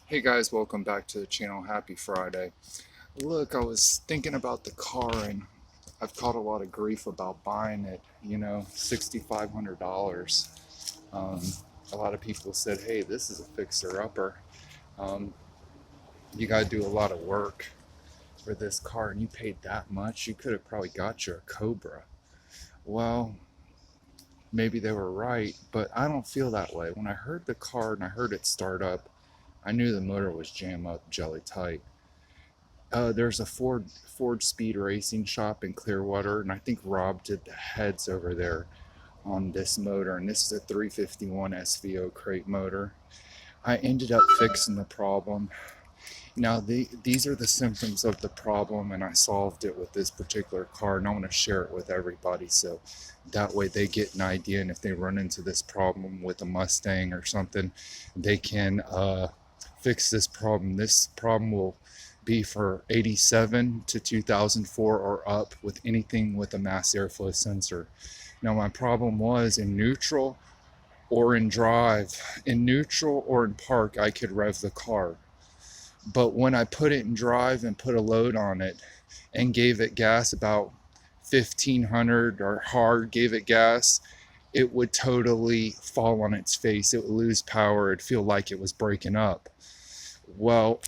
Hey guys, welcome back to the channel. Happy Friday. Look, I was thinking about the car and I've caught a lot of grief about buying it, $6,500. Um, a lot of people said, hey, this is a fixer-upper. Um, you got to do a lot of work for this car and you paid that much. You could have probably got you a Cobra. Well, maybe they were right, but I don't feel that way. When I heard the car and I heard it start up, I knew the motor was jammed up jelly tight. There's a Ford Speed Racing shop in Clearwater, and I think Rob did the heads over there on this motor, and this is a 351 SVO crate motor. I ended up fixing the problem. Now, these are the symptoms of the problem, and I solved it with this particular car, and I want to share it with everybody so that way they get an idea, and if they run into this problem with a Mustang or something, they can fix this problem. This problem will be for 87 to 2004 or up with anything with a mass airflow sensor. Now my problem was in neutral or in drive. In neutral or in park, I could rev the car. But when I put it in drive and put a load on it and gave it gas about 1500 or hard gave it gas, it would totally fall on its face. It would lose power. It'd feel like it was breaking up. Well,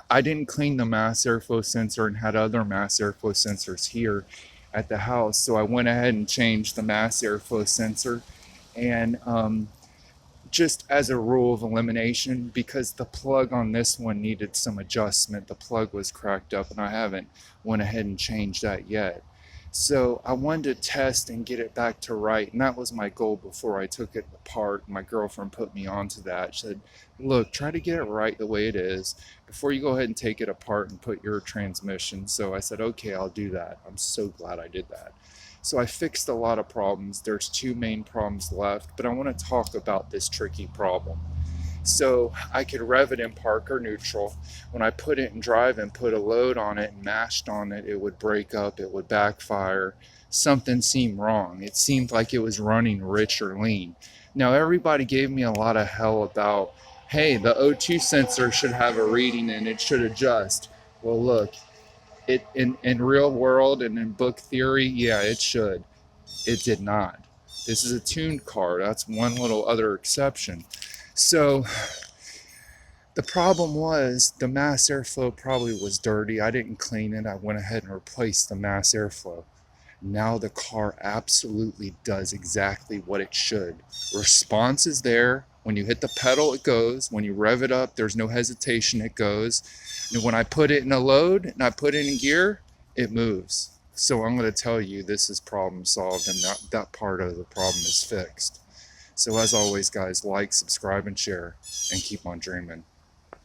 I didn't clean the mass airflow sensor and had other mass airflow sensors here at the house. So I went ahead and changed the mass airflow sensor, and just as a rule of elimination, because the plug on this one needed some adjustment. The plug was cracked up and I haven't went ahead and changed that yet. So I wanted to test and get it back to right, and that was my goal before I took it apart. My girlfriend put me onto that. She said, look, try to get it right the way it is before you go ahead and take it apart and put your transmission. So I said, okay, I'll do that. I'm so glad I did that. So I fixed a lot of problems. There's two main problems left, but I want to talk about this tricky problem. So I could rev it in park or neutral. When I put it in drive and put a load on it and mashed on it, it would break up, it would backfire. Something seemed wrong. It seemed like it was running rich or lean. Now everybody gave me a lot of hell about, hey, the O2 sensor should have a reading and it should adjust. Well, look, it in real world and in book theory, yeah, it should. It did not. This is a tuned car. That's one little other exception. So the problem was the mass airflow probably was dirty. I didn't clean it. I went ahead and replaced the mass airflow. Now the car absolutely does exactly what it should. Response is there. When you hit the pedal, it goes. When you rev it up, there's no hesitation, it goes. And when I put it in a load and I put it in gear, it moves. So I'm going to tell you this is problem solved, and that part of the problem is fixed. So as always, guys, like, subscribe, and share, and keep on dreaming.